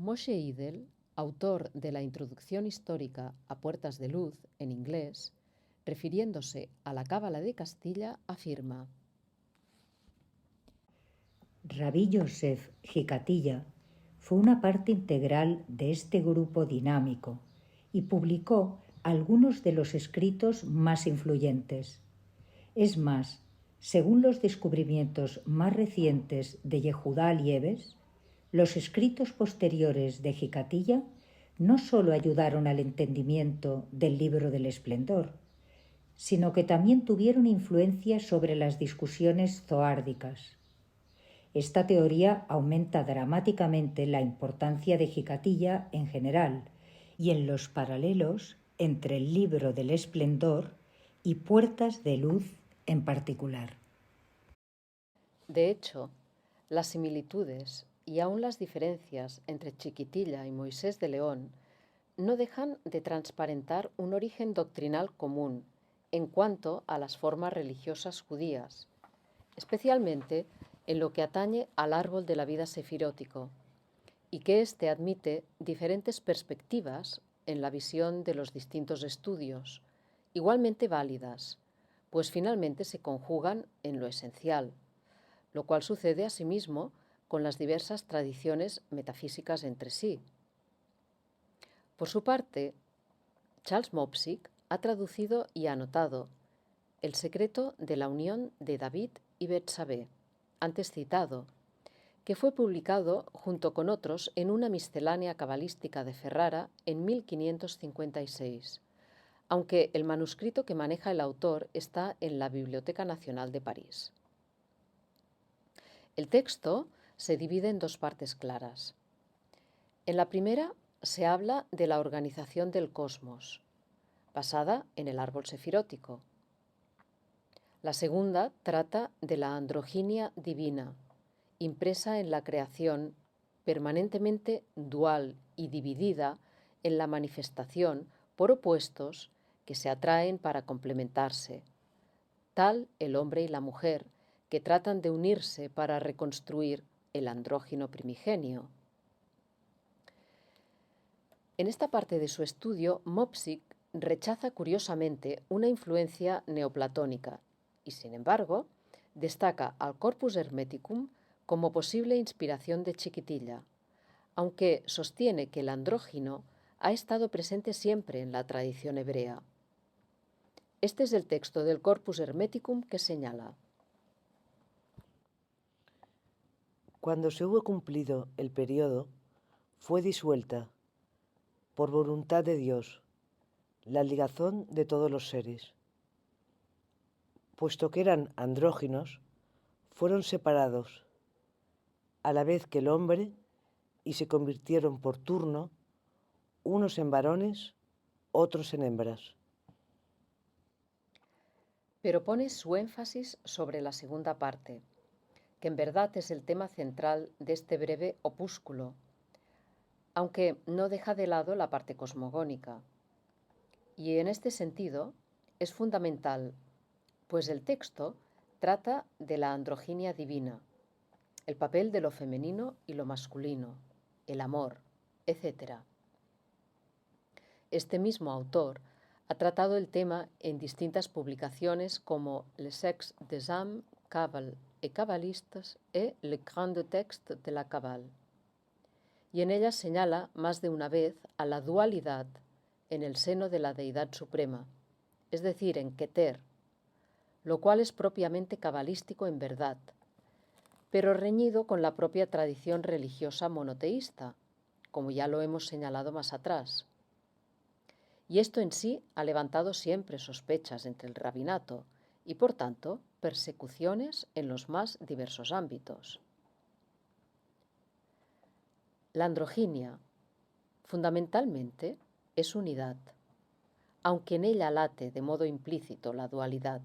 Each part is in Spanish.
Moshe Idel, autor de la Introducción histórica a Puertas de Luz en inglés, refiriéndose a la Cábala de Castilla, afirma: Rabí Yosef Hicatilla fue una parte integral de este grupo dinámico y publicó algunos de los escritos más influyentes. Es más, según los descubrimientos más recientes de Yehudá Lieves, los escritos posteriores de Hicatilla no solo ayudaron al entendimiento del Libro del Esplendor, sino que también tuvieron influencia sobre las discusiones zoárdicas. Esta teoría aumenta dramáticamente la importancia de Hicatilla en general y en los paralelos entre el Libro del Esplendor y Puertas de Luz en particular. De hecho, las similitudes y aun las diferencias entre Chiquitilla y Moisés de León no dejan de transparentar un origen doctrinal común en cuanto a las formas religiosas judías, especialmente en lo que atañe al árbol de la vida sefirótico, y que éste admite diferentes perspectivas en la visión de los distintos estudios, igualmente válidas, pues finalmente se conjugan en lo esencial, lo cual sucede asimismo con las diversas tradiciones metafísicas entre sí. Por su parte, Charles Mopsic ha traducido y anotado El secreto de la unión de David y Betsabé, antes citado, que fue publicado junto con otros en una miscelánea cabalística de Ferrara en 1556, aunque el manuscrito que maneja el autor está en la Biblioteca Nacional de París. El texto se divide en dos partes claras. En la primera se habla de la organización del cosmos, basada en el árbol sefirótico. La segunda trata de la androginia divina, impresa en la creación, permanentemente dual y dividida en la manifestación por opuestos que se atraen para complementarse, tal el hombre y la mujer, que tratan de unirse para reconstruir el andrógino primigenio. En esta parte de su estudio, Mopsic rechaza curiosamente una influencia neoplatónica y, sin embargo, destaca al Corpus Hermeticum como posible inspiración de Chiquitilla, aunque sostiene que el andrógino ha estado presente siempre en la tradición hebrea. Este es el texto del Corpus Hermeticum que señala: Cuando se hubo cumplido el periodo, fue disuelta, por voluntad de Dios, la ligazón de todos los seres. Puesto que eran andróginos, fueron separados, a la vez que el hombre, y se convirtieron por turno, unos en varones, otros en hembras. Pero pone su énfasis sobre la segunda parte, que en verdad es el tema central de este breve opúsculo, aunque no deja de lado la parte cosmogónica. Y en este sentido es fundamental, pues el texto trata de la androginia divina, el papel de lo femenino y lo masculino, el amor, etc. Este mismo autor ha tratado el tema en distintas publicaciones como Le sexe des âmes, Kabbal et Kabbalistes et le grand texte de la Kabbale. y en ella señala más de una vez a la dualidad en el seno de la Deidad Suprema, es decir, en Keter, lo cual es propiamente cabalístico en verdad, pero reñido con la propia tradición religiosa monoteísta, como ya lo hemos señalado más atrás. Y esto en sí ha levantado siempre sospechas entre el rabinato y, por tanto, persecuciones en los más diversos ámbitos. La androginia, fundamentalmente, es unidad, aunque en ella late de modo implícito la dualidad,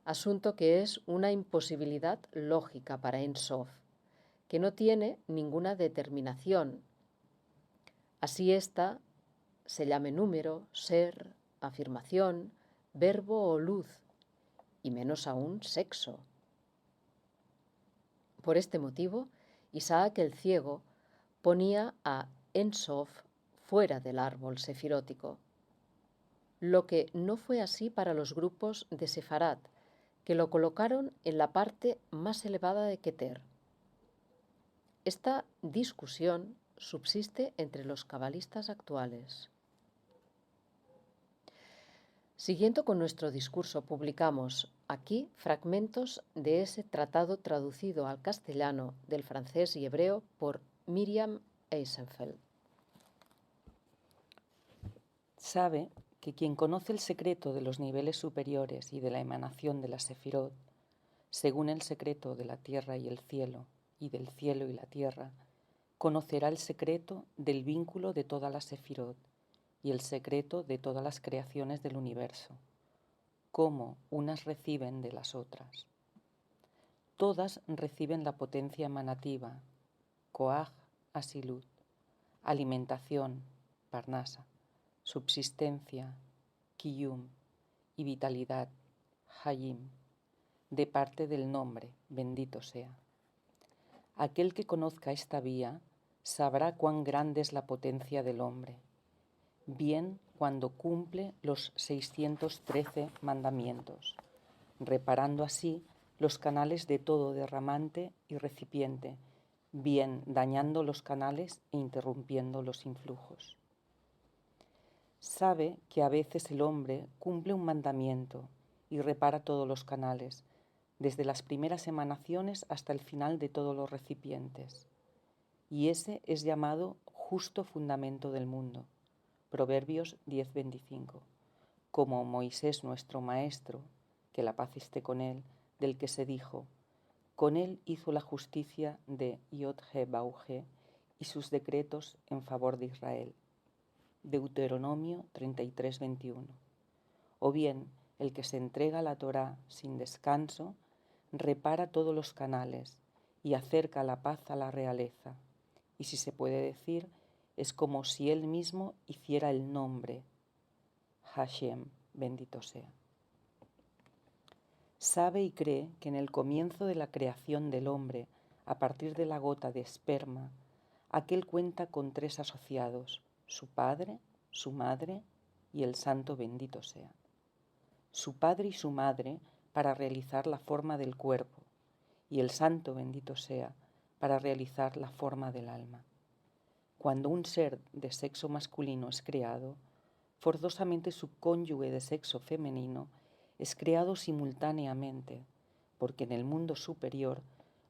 asunto que es una imposibilidad lógica para En Sof, que no tiene ninguna determinación. Así ésta se llame número, ser, afirmación, verbo o luz, y menos aún sexo. Por este motivo, Isaac el ciego ponía a En Sof fuera del árbol sefirótico, lo que no fue así para los grupos de Sefarad, que lo colocaron en la parte más elevada de Keter. Esta discusión subsiste entre los cabalistas actuales. Siguiendo con nuestro discurso, publicamos aquí fragmentos de ese tratado traducido al castellano del francés y hebreo por Miriam Eisenfeld. Sabe que quien conoce el secreto de los niveles superiores y de la emanación de la Sefirot, según el secreto de la tierra y el cielo, y del cielo y la tierra, conocerá el secreto del vínculo de toda la Sefirot y el secreto de todas las creaciones del universo, cómo unas reciben de las otras. Todas reciben la potencia emanativa, Koach Asilut, alimentación, Parnasa, subsistencia, Kiyum, y vitalidad, Hayim, de parte del nombre, bendito sea. Aquel que conozca esta vía sabrá cuán grande es la potencia del hombre, bien cuando cumple los 613 mandamientos, reparando así los canales de todo derramante y recipiente, bien dañando los canales e interrumpiendo los influjos. Sabe que a veces el hombre cumple un mandamiento y repara todos los canales, desde las primeras emanaciones hasta el final de todos los recipientes. Y ese es llamado justo fundamento del mundo. Proverbios 10:25. Como Moisés nuestro maestro, que la paz esté con él, del que se dijo, con él hizo la justicia de Yod-He-Bau-He y sus decretos en favor de Israel. Deuteronomio 33:21. O bien, el que se entrega a la Torá sin descanso, repara todos los canales y acerca la paz a la realeza. Y si se puede decir, es como si él mismo hiciera el nombre, Hashem, bendito sea. Sabe y cree que en el comienzo de la creación del hombre, a partir de la gota de esperma, aquel cuenta con 3 asociados, su padre, su madre y el santo bendito sea. Su padre y su madre para realizar la forma del cuerpo y el santo bendito sea para realizar la forma del alma. Cuando un ser de sexo masculino es creado, forzosamente su cónyuge de sexo femenino es creado simultáneamente, porque en el mundo superior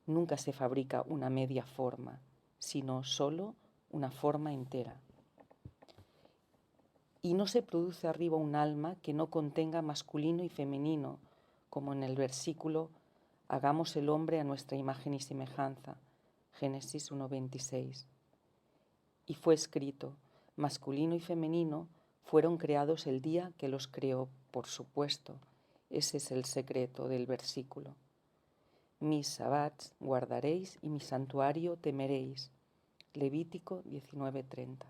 nunca se fabrica una media forma, sino solo una forma entera. Y no se produce arriba un alma que no contenga masculino y femenino, como en el versículo hagamos el hombre a nuestra imagen y semejanza, Génesis 1:26. Y fue escrito, masculino y femenino fueron creados el día que los creó, por supuesto. Ese es el secreto del versículo. Mis sabbats guardaréis y mi santuario temeréis. Levítico 19:30.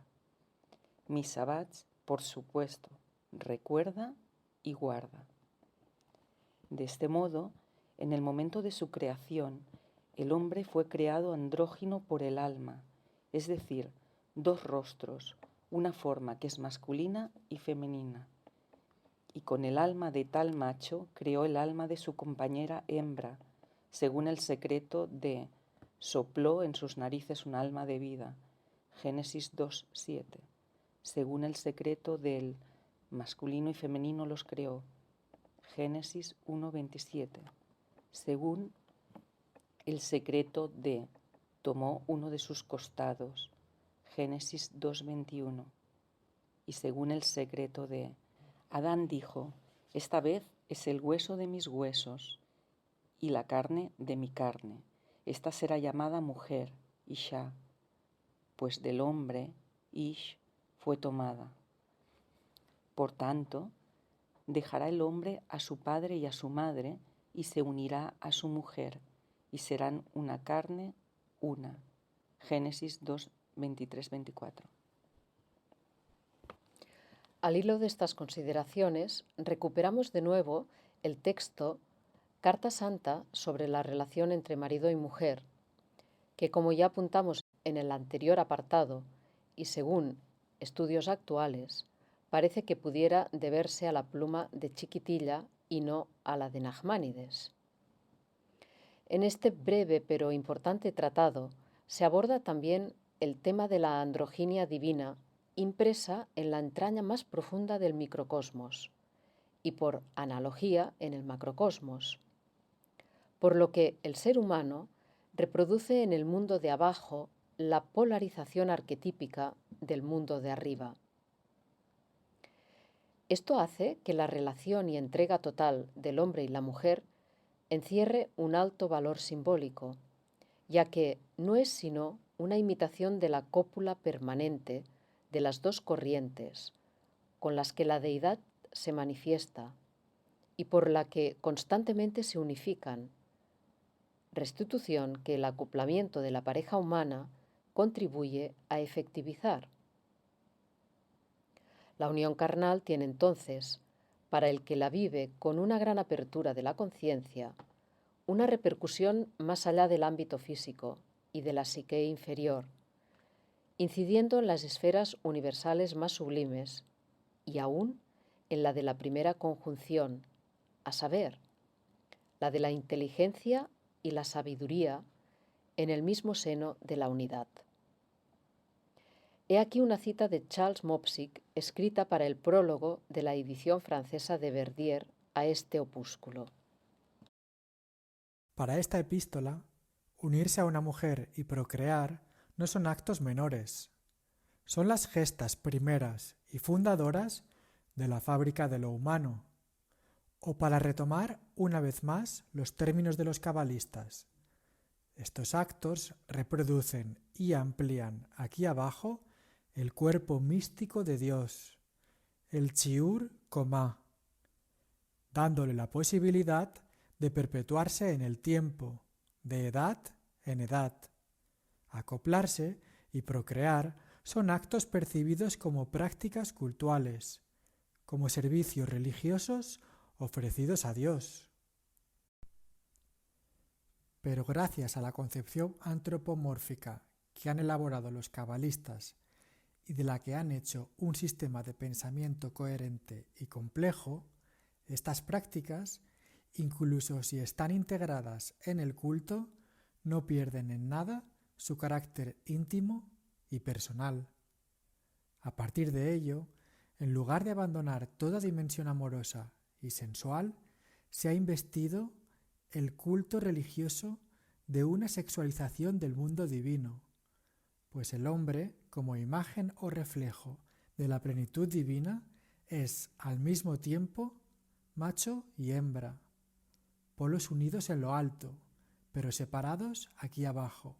Mis sabbats, por supuesto, recuerda y guarda. De este modo, en el momento de su creación, el hombre fue creado andrógino por el alma, es decir, 2 rostros, una forma que es masculina y femenina. Y con el alma de tal macho creó el alma de su compañera hembra, según el secreto de sopló en sus narices un alma de vida, Génesis 2:7. Según el secreto del masculino y femenino los creó, Génesis 1:27. Según el secreto de tomó uno de sus costados, Génesis 2:21. Y según el secreto de Adán dijo, esta vez es el hueso de mis huesos y la carne de mi carne. Esta será llamada mujer, Isha, pues del hombre, Ish, fue tomada. Por tanto, dejará el hombre a su padre y a su madre y se unirá a su mujer y serán una carne, una. Génesis 2:23-24. Al hilo de estas consideraciones, recuperamos de nuevo el texto Carta Santa sobre la relación entre marido y mujer, que como ya apuntamos en el anterior apartado y según estudios actuales, parece que pudiera deberse a la pluma de Chiquitilla y no a la de Nachmanides. En este breve pero importante tratado se aborda también el tema de la androginia divina impresa en la entraña más profunda del microcosmos y por analogía en el macrocosmos, por lo que el ser humano reproduce en el mundo de abajo la polarización arquetípica del mundo de arriba. Esto hace que la relación y entrega total del hombre y la mujer encierre un alto valor simbólico, ya que no es sino una imitación de la cópula permanente de las dos corrientes con las que la deidad se manifiesta y por la que constantemente se unifican, restitución que el acoplamiento de la pareja humana contribuye a efectivizar. La unión carnal tiene entonces, para el que la vive con una gran apertura de la conciencia, una repercusión más allá del ámbito físico y de la psique inferior, incidiendo en las esferas universales más sublimes y aún en la de la primera conjunción, a saber, la de la inteligencia y la sabiduría en el mismo seno de la unidad. He aquí una cita de Charles Mopsic escrita para el prólogo de la edición francesa de Verdier a este opúsculo. Para esta epístola, unirse a una mujer y procrear no son actos menores. Son las gestas primeras y fundadoras de la fábrica de lo humano. O para retomar una vez más los términos de los cabalistas, estos actos reproducen y amplían aquí abajo el cuerpo místico de Dios, el Chiur Comá, dándole la posibilidad de perpetuarse en el tiempo, de edad en edad. Acoplarse y procrear son actos percibidos como prácticas cultuales, como servicios religiosos ofrecidos a Dios. Pero gracias a la concepción antropomórfica que han elaborado los cabalistas y de la que han hecho un sistema de pensamiento coherente y complejo, estas prácticas, incluso si están integradas en el culto, no pierden en nada su carácter íntimo y personal. A partir de ello, en lugar de abandonar toda dimensión amorosa y sensual, se ha investido el culto religioso de una sexualización del mundo divino, pues el hombre, como imagen o reflejo de la plenitud divina, es al mismo tiempo macho y hembra, polos unidos en lo alto, pero separados aquí abajo.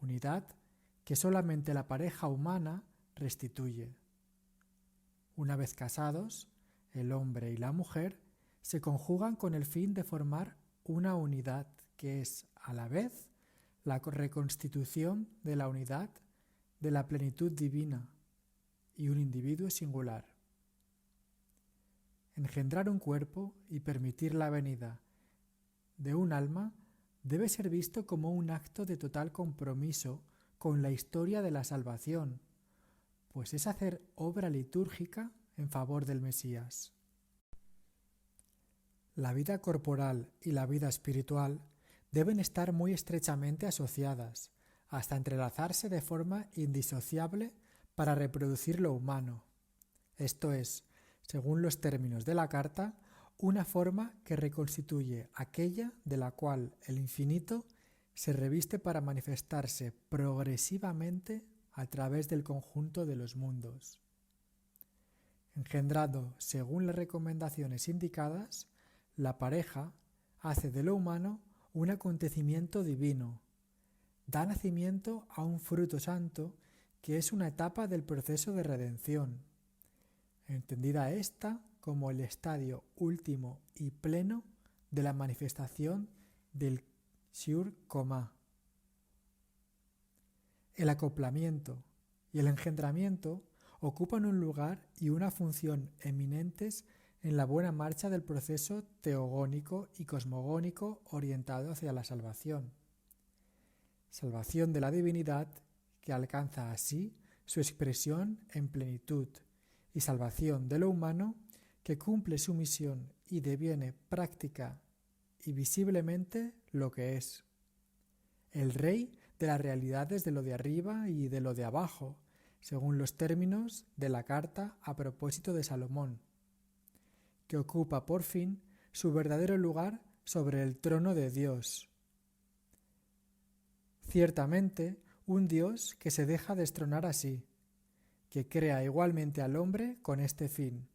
Unidad que solamente la pareja humana restituye. Una vez casados, el hombre y la mujer se conjugan con el fin de formar una unidad que es, a la vez, la reconstitución de la unidad de la plenitud divina y un individuo singular. Engendrar un cuerpo y permitir la venida de un alma debe ser visto como un acto de total compromiso con la historia de la salvación, pues es hacer obra litúrgica en favor del Mesías. La vida corporal y la vida espiritual deben estar muy estrechamente asociadas, hasta entrelazarse de forma indisociable para reproducir lo humano. Esto es, según los términos de la carta, una forma que reconstituye aquella de la cual el infinito se reviste para manifestarse progresivamente a través del conjunto de los mundos. Engendrado según las recomendaciones indicadas, la pareja hace de lo humano un acontecimiento divino, da nacimiento a un fruto santo que es una etapa del proceso de redención, entendida esta como el estadio último y pleno de la manifestación del Shiur Komá. El acoplamiento y el engendramiento ocupan un lugar y una función eminentes en la buena marcha del proceso teogónico y cosmogónico orientado hacia la salvación. Salvación de la divinidad que alcanza así su expresión en plenitud y salvación de lo humano que cumple su misión y deviene práctica y visiblemente lo que es. El rey de las realidades de lo de arriba y de lo de abajo, según los términos de la carta a propósito de Salomón, que ocupa por fin su verdadero lugar sobre el trono de Dios. Ciertamente, un Dios que se deja destronar así, que crea igualmente al hombre con este fin,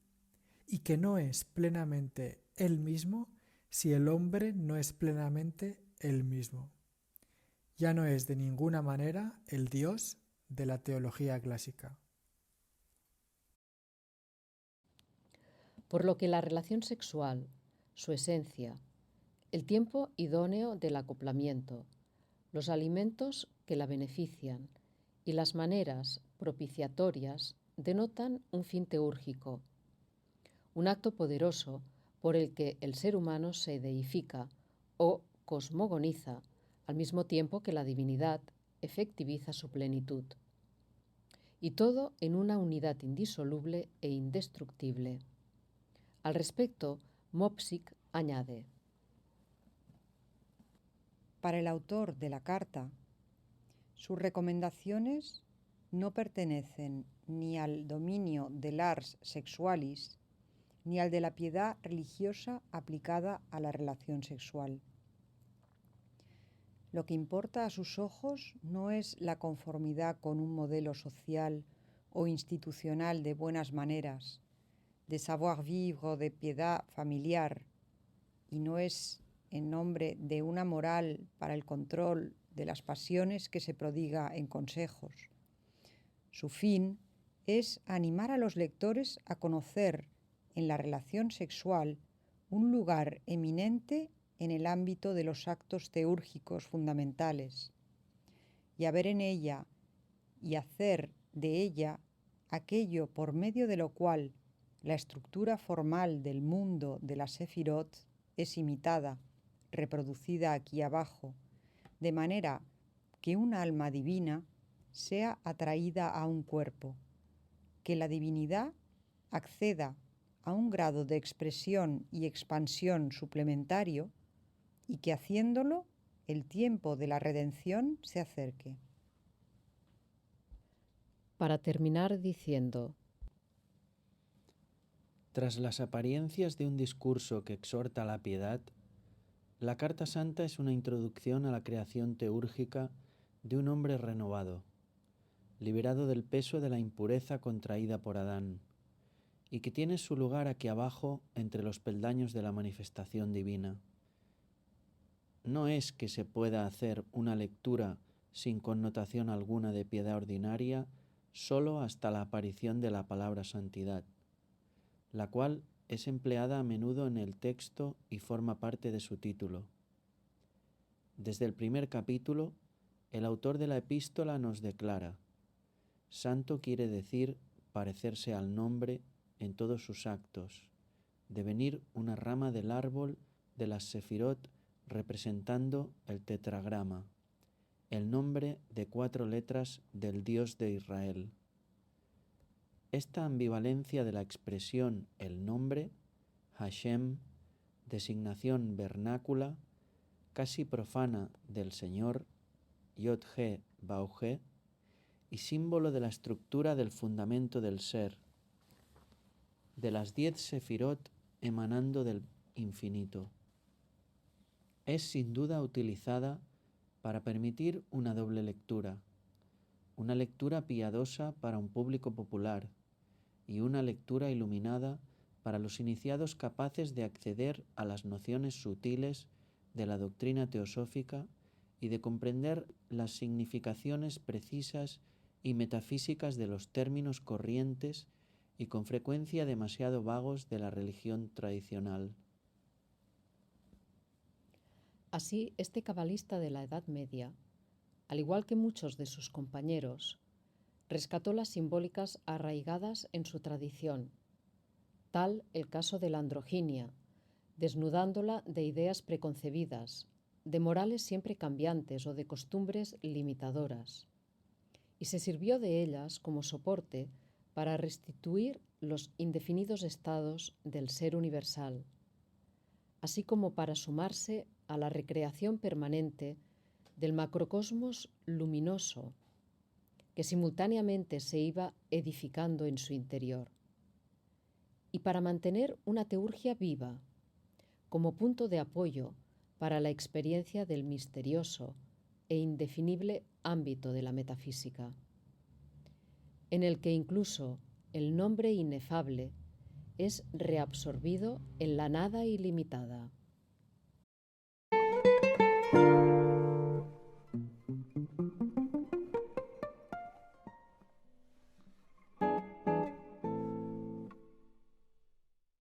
y que no es plenamente él mismo si el hombre no es plenamente él mismo. Ya no es de ninguna manera el Dios de la teología clásica. Por lo que la relación sexual, su esencia, el tiempo idóneo del acoplamiento, los alimentos que la benefician y las maneras propiciatorias denotan un fin teúrgico, un acto poderoso por el que el ser humano se deifica o cosmogoniza al mismo tiempo que la divinidad efectiviza su plenitud. Y todo en una unidad indisoluble e indestructible. Al respecto, Mopsic añade: Para el autor de la carta, sus recomendaciones no pertenecen ni al dominio del ars sexualis ni al de la piedad religiosa aplicada a la relación sexual. Lo que importa a sus ojos no es la conformidad con un modelo social o institucional de buenas maneras, de savoir-vivre o de piedad familiar, y no es en nombre de una moral para el control de las pasiones que se prodiga en consejos. Su fin es animar a los lectores a conocer en la relación sexual un lugar eminente en el ámbito de los actos teúrgicos fundamentales, y a ver en ella y hacer de ella aquello por medio de lo cual la estructura formal del mundo de la Sefirot es imitada, reproducida aquí abajo, de manera que un alma divina sea atraída a un cuerpo, que la divinidad acceda a un grado de expresión y expansión suplementario y que haciéndolo el tiempo de la redención se acerque. Para terminar diciendo: Tras las apariencias de un discurso que exhorta a la piedad, la Carta Santa es una introducción a la creación teúrgica de un hombre renovado, liberado del peso de la impureza contraída por Adán, y que tiene su lugar aquí abajo entre los peldaños de la manifestación divina. No es que se pueda hacer una lectura sin connotación alguna de piedad ordinaria solo hasta la aparición de la palabra santidad, la cual es empleada a menudo en el texto y forma parte de su título. Desde el primer capítulo, el autor de la epístola nos declara: santo quiere decir parecerse al nombre en todos sus actos, devenir una rama del árbol de las Sefirot representando el tetragrama, el nombre de 4 letras del Dios de Israel. Esta ambivalencia de la expresión el nombre, Hashem, designación vernácula, casi profana del Señor, Yod-He, Vau-He, y símbolo de la estructura del fundamento del ser, de las 10 sefirot emanando del infinito. Es sin duda utilizada para permitir una doble lectura, una lectura piadosa para un público popular y una lectura iluminada para los iniciados capaces de acceder a las nociones sutiles de la doctrina teosófica y de comprender las significaciones precisas y metafísicas de los términos corrientes y con frecuencia demasiado vagos de la religión tradicional. Así, este cabalista de la Edad Media, al igual que muchos de sus compañeros, rescató las simbólicas arraigadas en su tradición, tal el caso de la androginia, desnudándola de ideas preconcebidas, de morales siempre cambiantes o de costumbres limitadoras, y se sirvió de ellas como soporte para restituir los indefinidos estados del ser universal, así como para sumarse a la recreación permanente del macrocosmos luminoso que simultáneamente se iba edificando en su interior, y para mantener una teurgia viva como punto de apoyo para la experiencia del misterioso e indefinible ámbito de la metafísica, en el que incluso el nombre inefable es reabsorbido en la nada ilimitada.